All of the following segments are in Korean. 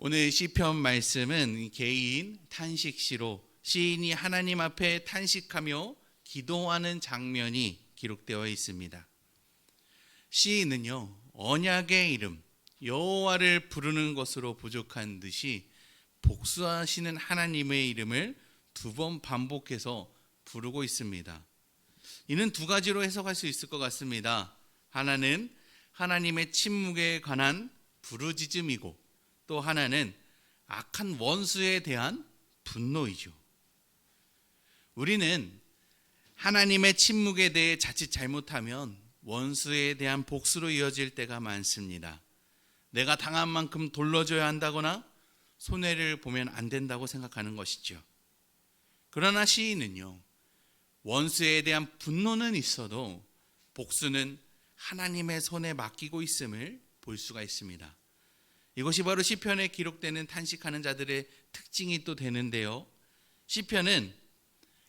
오늘 시편 말씀은 개인 탄식시로 시인이 하나님 앞에 탄식하며 기도하는 장면이 기록되어 있습니다. 시인은요, 언약의 이름 여호와를 부르는 것으로 부족한 듯이 복수하시는 하나님의 이름을 2번 반복해서 부르고 있습니다. 이는 2가지로 해석할 수 있을 것 같습니다. 하나는 하나님의 침묵에 관한 부르짖음이고, 또 하나는 악한 원수에 대한 분노이죠. 우리는 하나님의 침묵에 대해 자칫 잘못하면 원수에 대한 복수로 이어질 때가 많습니다. 내가 당한 만큼 돌려줘야 한다거나 손해를 보면 안 된다고 생각하는 것이죠. 그러나 시인은요, 원수에 대한 분노는 있어도 복수는 하나님의 손에 맡기고 있음을 볼 수가 있습니다. 이것이 바로 시편에 기록되는 탄식하는 자들의 특징이 또 되는데요. 시편은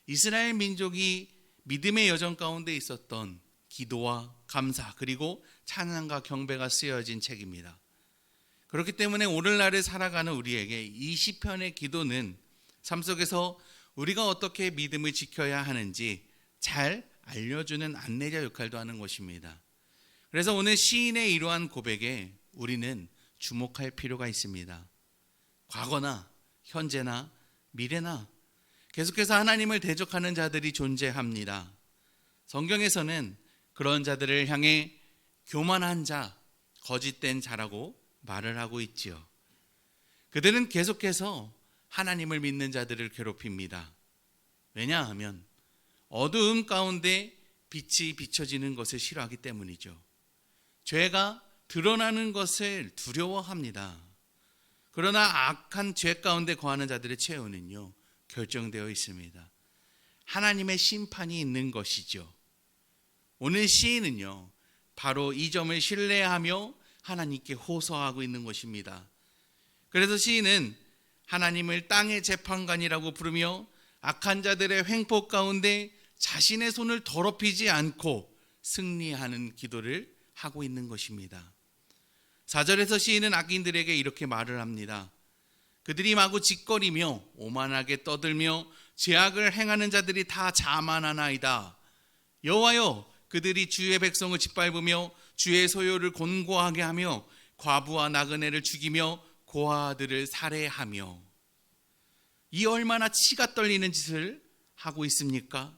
이스라엘 민족이 믿음의 여정 가운데 있었던 기도와 감사 그리고 찬양과 경배가 쓰여진 책입니다. 그렇기 때문에 오늘날을 살아가는 우리에게 이 시편의 기도는 삶 속에서 우리가 어떻게 믿음을 지켜야 하는지 잘 알려주는 안내자 역할도 하는 것입니다. 그래서 오늘 시인의 이러한 고백에 우리는 주목할 필요가 있습니다. 과거나 현재나 미래나 계속해서 하나님을 대적하는 자들이 존재합니다. 성경에서는 그런 자들을 향해 교만한 자, 거짓된 자라고 말을 하고 있지요. 그들은 계속해서 하나님을 믿는 자들을 괴롭힙니다. 왜냐하면 어두움 가운데 빛이 비춰지는 것을 싫어하기 때문이죠. 죄가 드러나는 것을 두려워합니다. 그러나 악한 죄 가운데 거하는 자들의 최후는요, 결정되어 있습니다. 하나님의 심판이 있는 것이죠. 오늘 시인은요, 바로 이 점을 신뢰하며 하나님께 호소하고 있는 것입니다. 그래서 시인은 하나님을 땅의 재판관이라고 부르며 악한 자들의 횡포 가운데 자신의 손을 더럽히지 않고 승리하는 기도를 하고 있는 것입니다. 4절에서 시인은 악인들에게 이렇게 말을 합니다. 그들이 마구 짓거리며 오만하게 떠들며 죄악을 행하는 자들이 다 자만하나이다. 여호와여, 그들이 주의 백성을 짓밟으며 주의 소유를 곤고하게 하며 과부와 나그네를 죽이며 고아들을 살해하며. 이 얼마나 치가 떨리는 짓을 하고 있습니까?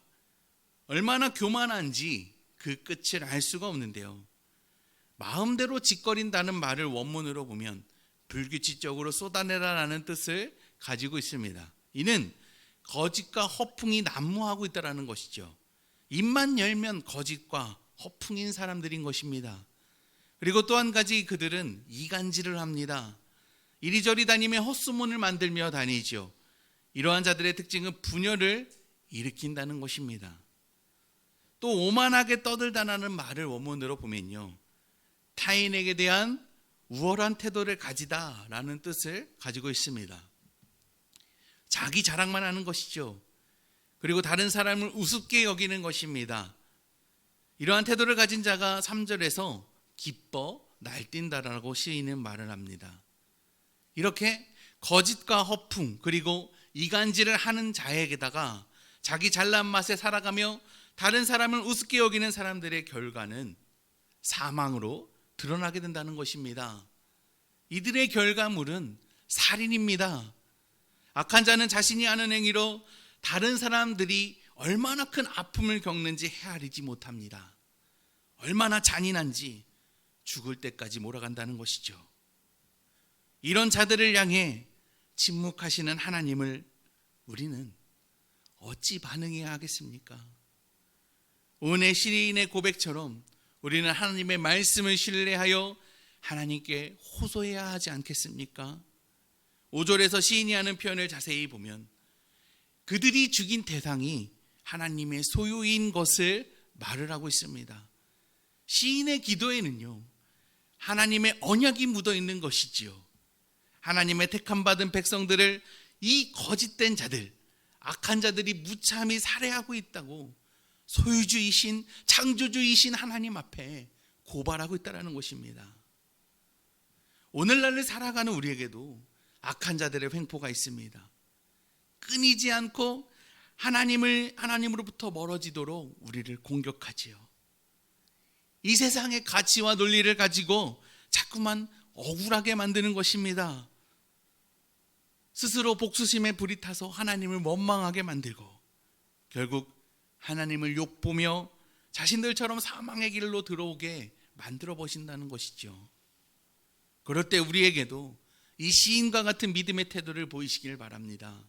얼마나 교만한지 그 끝을 알 수가 없는데요. 마음대로 짓거린다는 말을 원문으로 보면 불규칙적으로 쏟아내라라는 뜻을 가지고 있습니다. 이는 거짓과 허풍이 난무하고 있다는 것이죠. 입만 열면 거짓과 허풍인 사람들인 것입니다. 그리고 또 한 가지, 그들은 이간질을 합니다. 이리저리 다니며 헛소문을 만들며 다니죠. 이러한 자들의 특징은 분열을 일으킨다는 것입니다. 또 오만하게 떠들다라는 말을 원문으로 보면요, 타인에게 대한 우월한 태도를 가지다라는 뜻을 가지고 있습니다. 자기 자랑만 하는 것이죠. 그리고 다른 사람을 우습게 여기는 것입니다. 이러한 태도를 가진 자가 3절에서 기뻐 날뛴다라고 시인은 말을 합니다. 이렇게 거짓과 허풍 그리고 이간질을 하는 자에게다가 자기 잘난 맛에 살아가며 다른 사람을 우습게 여기는 사람들의 결과는 사망으로 드러나게 된다는 것입니다. 이들의 결과물은 살인입니다. 악한 자는 자신이 하는 행위로 다른 사람들이 얼마나 큰 아픔을 겪는지 헤아리지 못합니다. 얼마나 잔인한지 죽을 때까지 몰아간다는 것이죠. 이런 자들을 향해 침묵하시는 하나님을 우리는 어찌 반응해야 하겠습니까? 오늘 시인의 고백처럼 우리는 하나님의 말씀을 신뢰하여 하나님께 호소해야 하지 않겠습니까? 5절에서 시인이 하는 표현을 자세히 보면 그들이 죽인 대상이 하나님의 소유인 것을 말을 하고 있습니다. 시인의 기도에는요, 하나님의 언약이 묻어 있는 것이지요. 하나님의 택함 받은 백성들을 이 거짓된 자들, 악한 자들이 무참히 살해하고 있다고 소유주이신 창조주이신 하나님 앞에 고발하고 있다는 것입니다. 오늘날을 살아가는 우리에게도 악한 자들의 횡포가 있습니다. 끊이지 않고 하나님으로부터 멀어지도록 우리를 공격하지요. 이 세상의 가치와 논리를 가지고 자꾸만 억울하게 만드는 것입니다. 스스로 복수심에 불이 타서 하나님을 원망하게 만들고 결국 하나님을 욕보며 자신들처럼 사망의 길로 들어오게 만들어 보신다는 것이죠. 그럴 때 우리에게도 이 시인과 같은 믿음의 태도를 보이시길 바랍니다.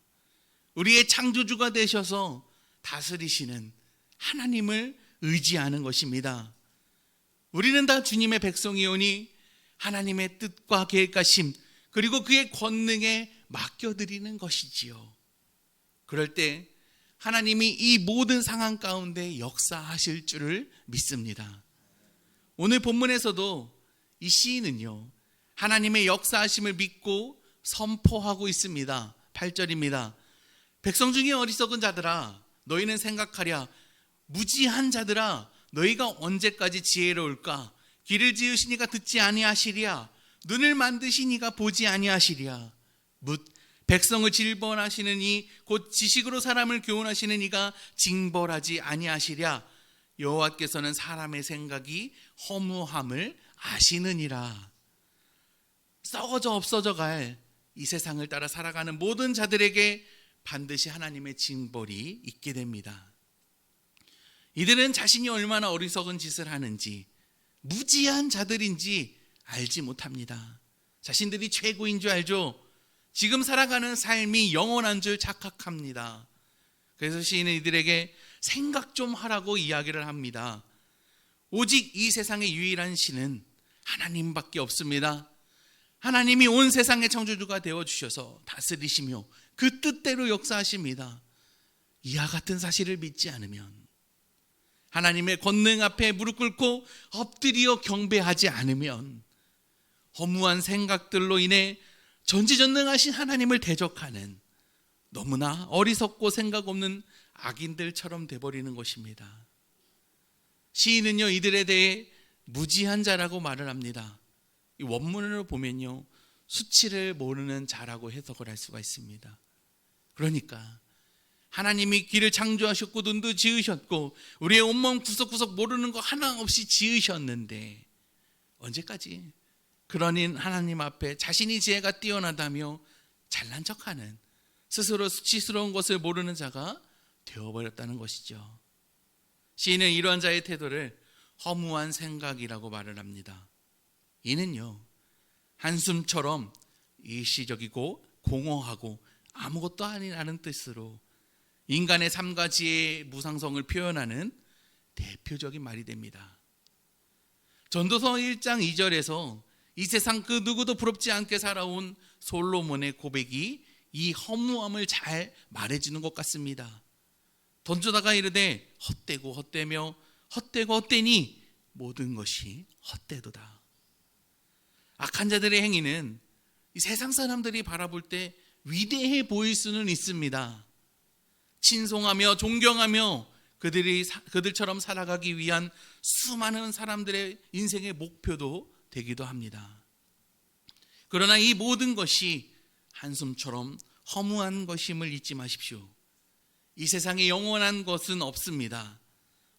우리의 창조주가 되셔서 다스리시는 하나님을 의지하는 것입니다. 우리는 다 주님의 백성이오니 하나님의 뜻과 계획하심 그리고 그의 권능에 맡겨드리는 것이지요. 그럴 때 하나님이 이 모든 상황 가운데 역사하실 줄을 믿습니다. 오늘 본문에서도 이 시인은요, 하나님의 역사하심을 믿고 선포하고 있습니다. 8절입니다. 백성 중에 어리석은 자들아 너희는 생각하랴. 무지한 자들아 너희가 언제까지 지혜로울까? 귀를 지으시니가 듣지 아니하시랴. 눈을 만드시니가 보지 아니하시랴. 묻 백성을 질본하시는 이 곧 지식으로 사람을 교훈하시는 이가 징벌하지 아니하시랴. 여호와께서는 사람의 생각이 허무함을 아시느니라. 썩어져 없어져 갈 이 세상을 따라 살아가는 모든 자들에게 반드시 하나님의 징벌이 있게 됩니다. 이들은 자신이 얼마나 어리석은 짓을 하는지, 무지한 자들인지 알지 못합니다. 자신들이 최고인 줄 알죠. 지금 살아가는 삶이 영원한 줄 착각합니다. 그래서 시인은 이들에게 생각 좀 하라고 이야기를 합니다. 오직 이 세상의 유일한 신은 하나님밖에 없습니다. 하나님이 온 세상의 창조주가 되어주셔서 다스리시며 그 뜻대로 역사하십니다. 이와 같은 사실을 믿지 않으면, 하나님의 권능 앞에 무릎 꿇고 엎드려 경배하지 않으면 허무한 생각들로 인해 전지전능하신 하나님을 대적하는 너무나 어리석고 생각 없는 악인들처럼 돼버리는 것입니다. 시인은요, 이들에 대해 무지한 자라고 말을 합니다. 이 원문으로 보면요, 수치를 모르는 자라고 해석을 할 수가 있습니다. 그러니까 하나님이 길을 창조하셨고 눈도 지으셨고 우리의 온몸 구석구석 모르는 거 하나 없이 지으셨는데 언제까지 그러니 하나님 앞에 자신이 지혜가 뛰어나다며 잘난 척하는, 스스로 수치스러운 것을 모르는 자가 되어버렸다는 것이죠. 시인은 이러한 자의 태도를 허무한 생각이라고 말을 합니다. 이는요, 한숨처럼 일시적이고 공허하고 아무것도 아니라는 뜻으로 인간의 삶과 지혜의 무상성을 표현하는 대표적인 말이 됩니다. 전도서 1장 2절에서 이 세상 그 누구도 부럽지 않게 살아온 솔로몬의 고백이 이 허무함을 잘 말해주는 것 같습니다. 던져다가 이르되 헛되고 헛되며 헛되고 헛되니 모든 것이 헛되도다. 악한 자들의 행위는 이 세상 사람들이 바라볼 때 위대해 보일 수는 있습니다. 친송하며 존경하며 그들처럼 살아가기 위한 수많은 사람들의 인생의 목표도 되기도 합니다. 그러나 이 모든 것이 한숨처럼 허무한 것임을 잊지 마십시오. 이 세상에 영원한 것은 없습니다.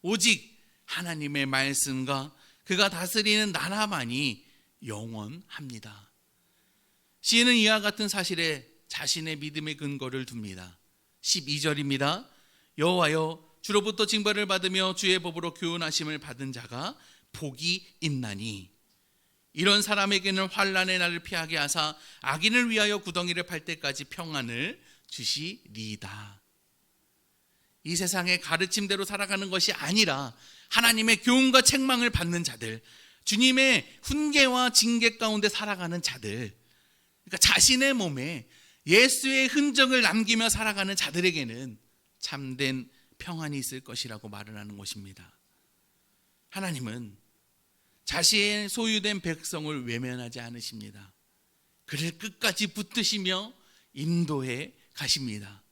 오직 하나님의 말씀과 그가 다스리는 나라만이 영원합니다. 시인은 이와 같은 사실에 자신의 믿음의 근거를 둡니다. 12절입니다. 여호와여 주로부터 징벌을 받으며 주의 법으로 교훈하심을 받은 자가 복이 있나니 이런 사람에게는 환난의 날을 피하게 하사 악인을 위하여 구덩이를 팔 때까지 평안을 주시리이다. 이 세상의 가르침대로 살아가는 것이 아니라 하나님의 교훈과 책망을 받는 자들, 주님의 훈계와 징계 가운데 살아가는 자들, 그러니까 자신의 몸에 예수의 흔적을 남기며 살아가는 자들에게는 참된 평안이 있을 것이라고 말을 하는 것입니다. 하나님은 자신의 소유된 백성을 외면하지 않으십니다. 그를 끝까지 붙드시며 인도해 가십니다.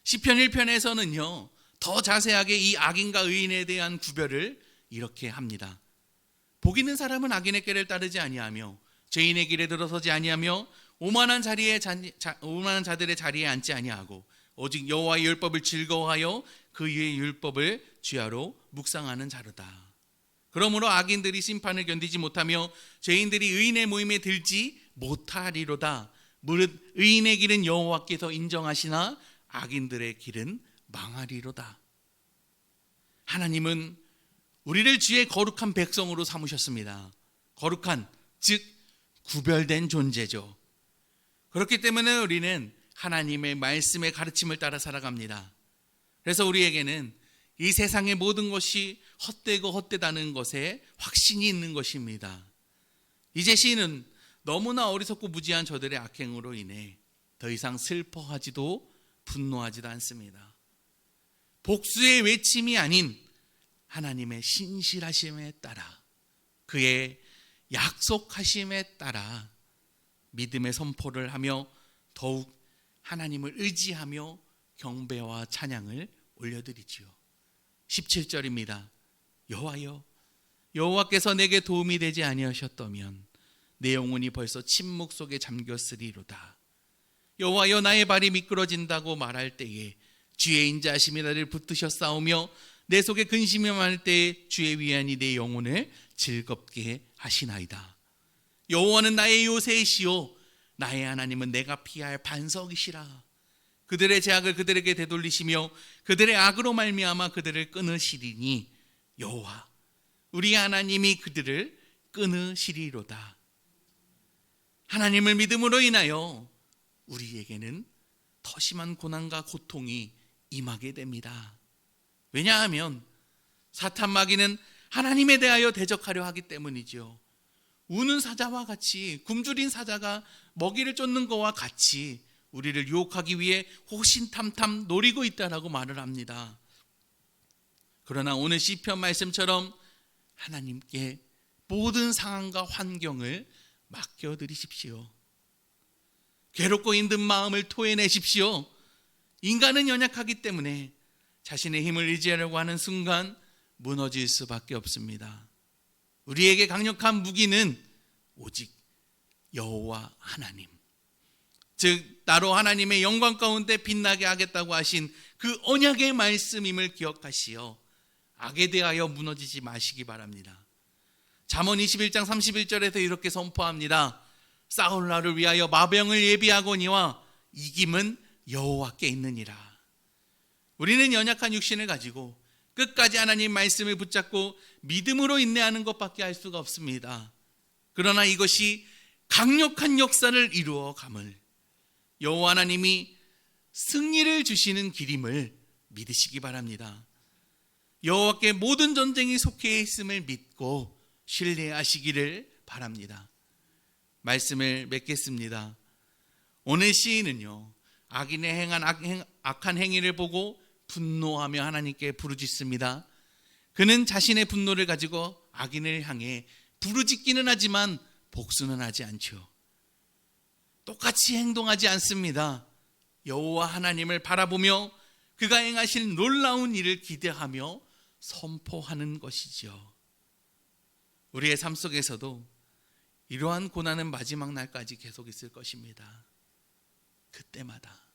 시편 1편에서는요, 더 자세하게 이 악인과 의인에 대한 구별을 이렇게 합니다. 복 있는 사람은 악인의 길을 따르지 아니하며 죄인의 길에 들어서지 아니하며 오만한 자들의 자리에 앉지 아니하고 오직 여호와의 율법을 즐거워하여 그 위의 율법을 주야로 묵상하는 자로다. 그러므로 악인들이 심판을 견디지 못하며 죄인들이 의인의 모임에 들지 못하리로다. 무릇 의인의 길은 여호와께서 인정하시나 악인들의 길은 망하리로다. 하나님은 우리를 주의 거룩한 백성으로 삼으셨습니다. 거룩한, 즉 구별된 존재죠. 그렇기 때문에 우리는 하나님의 말씀의 가르침을 따라 살아갑니다. 그래서 우리에게는 이 세상의 모든 것이 헛되고 헛되다는 것에 확신이 있는 것입니다. 이제 시인은 너무나 어리석고 무지한 저들의 악행으로 인해 더 이상 슬퍼하지도 분노하지도 않습니다. 복수의 외침이 아닌 하나님의 신실하심에 따라, 그의 약속하심에 따라 믿음의 선포를 하며 더욱 하나님을 의지하며 경배와 찬양을 올려드리지요. 17절입니다. 여호와여, 여호와께서 내게 도움이 되지 아니하셨다면 내 영혼이 벌써 침묵 속에 잠겼으리로다. 여호와여, 나의 발이 미끄러진다고 말할 때에 주의 인자하심이 나를 붙드셨사오며 내 속에 근심이 많을 때에 주의 위안이 내 영혼을 즐겁게 하시나이다. 여호와는 나의 요새이시오 나의 하나님은 내가 피할 반석이시라. 그들의 죄악을 그들에게 되돌리시며 그들의 악으로 말미암아 그들을 끊으시리니 여호와 우리 하나님이 그들을 끊으시리로다. 하나님을 믿음으로 인하여 우리에게는 더 심한 고난과 고통이 임하게 됩니다. 왜냐하면 사탄 마귀는 하나님에 대하여 대적하려 하기 때문이죠. 우는 사자와 같이, 굶주린 사자가 먹이를 쫓는 것과 같이 우리를 유혹하기 위해 호신탐탐 노리고 있다라고 말을 합니다. 그러나 오늘 시편 말씀처럼 하나님께 모든 상황과 환경을 맡겨드리십시오. 괴롭고 힘든 마음을 토해내십시오. 인간은 연약하기 때문에 자신의 힘을 의지하려고 하는 순간 무너질 수밖에 없습니다. 우리에게 강력한 무기는 오직 여호와 하나님, 즉 나로 하나님의 영광 가운데 빛나게 하겠다고 하신 그 언약의 말씀임을 기억하시어 악에 대하여 무너지지 마시기 바랍니다. 잠언 21장 31절에서 이렇게 선포합니다. 싸울 날을 위하여 마병을 예비하거니와 이김은 여호와께 있느니라. 우리는 연약한 육신을 가지고 끝까지 하나님 말씀을 붙잡고 믿음으로 인내하는 것밖에 할 수가 없습니다. 그러나 이것이 강력한 역사를 이루어 감을 여호와 하나님이 승리를 주시는 길임을 믿으시기 바랍니다. 여호와께 모든 전쟁이 속해 있음을 믿고 신뢰하시기를 바랍니다. 말씀을 맺겠습니다. 오늘 시인은요, 악인의 행한 악한 행위를 보고 분노하며 하나님께 부르짖습니다. 그는 자신의 분노를 가지고 악인을 향해 부르짖기는 하지만 복수는 하지 않죠. 똑같이 행동하지 않습니다. 여호와 하나님을 바라보며 그가 행하실 놀라운 일을 기대하며 선포하는 것이죠. 우리의 삶 속에서도 이러한 고난은 마지막 날까지 계속 있을 것입니다. 그때마다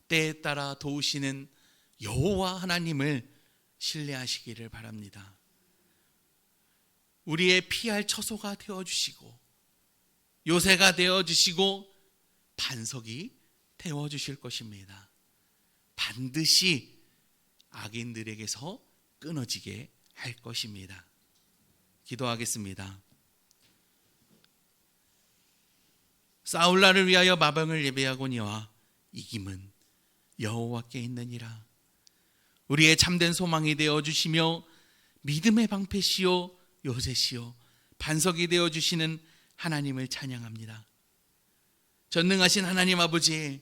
때에 따라 도우시는 여호와 하나님을 신뢰하시기를 바랍니다. 우리의 피할 처소가 되어주시고 요새가 되어주시고 반석이 되어주실 것입니다. 반드시 악인들에게서 끊어지게 할 것입니다. 기도하겠습니다. 싸울 날을 위하여 마병을 예배하거니와 이김은 여호와께 있느니라. 우리의 참된 소망이 되어주시며 믿음의 방패시요 요새시요 반석이 되어주시는 하나님을 찬양합니다. 전능하신 하나님 아버지,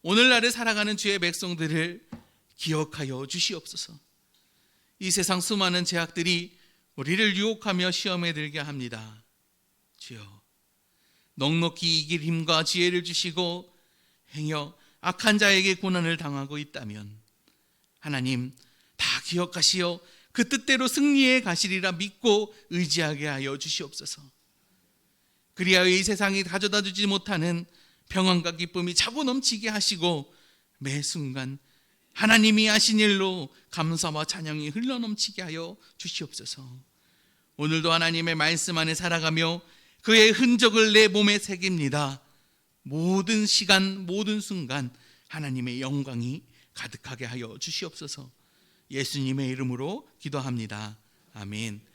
오늘날을 살아가는 주의 백성들을 기억하여 주시옵소서. 이 세상 수많은 죄악들이 우리를 유혹하며 시험에 들게 합니다. 주여, 넉넉히 이길 힘과 지혜를 주시고 행여 악한 자에게 고난을 당하고 있다면 하나님 다 기억하시어 그 뜻대로 승리에 가시리라 믿고 의지하게 하여 주시옵소서. 그리하여 이 세상이 가져다 주지 못하는 평안과 기쁨이 차고 넘치게 하시고 매 순간 하나님이 하신 일로 감사와 찬양이 흘러넘치게 하여 주시옵소서. 오늘도 하나님의 말씀 안에 살아가며 그의 흔적을 내 몸에 새깁니다. 모든 시간 모든 순간 하나님의 영광이 가득하게 하여 주시옵소서. 예수님의 이름으로 기도합니다. 아멘.